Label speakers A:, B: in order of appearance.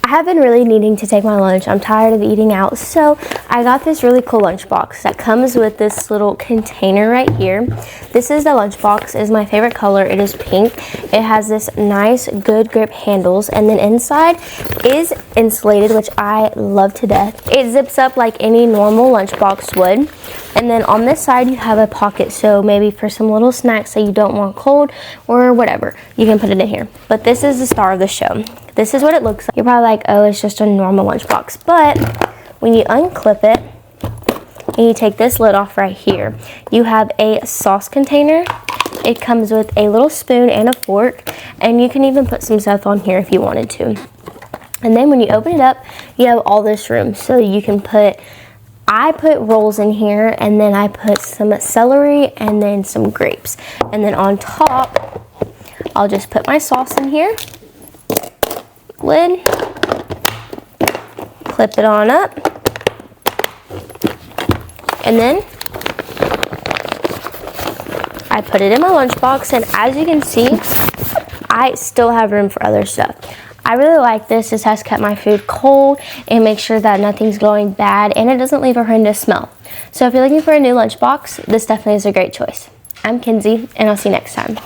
A: I have been really needing to take my lunch. I'm tired of eating out, so I got this really cool lunch box that comes with this little container right here. This is the lunch box. It is my favorite color. It is pink. It has this nice good grip handles, and then inside is insulated, which I love to death. It zips up like any normal lunch box would. And then on this side you have a pocket, so maybe for some little snacks that you don't want cold or whatever, you can put it in here. But this is the star of the show. This is what it looks like. You're probably like, oh, it's just a normal lunchbox. But when you unclip it and you take this lid off right here, you have a sauce container. It comes with a little spoon and a fork, and you can even put some stuff on here if you wanted to. And then when you open it up, you have all this room. So you can I put rolls in here, and then I put some celery and then some grapes. And then on top, I'll just put my sauce in here. Lid. Clip it on up. And then I put it in my lunchbox, and as you can see, I still have room for other stuff. I really like this. This has kept my food cold and makes sure that nothing's going bad, and it doesn't leave a horrendous smell. So if you're looking for a new lunchbox, this definitely is a great choice. I'm Kinsey, and I'll see you next time.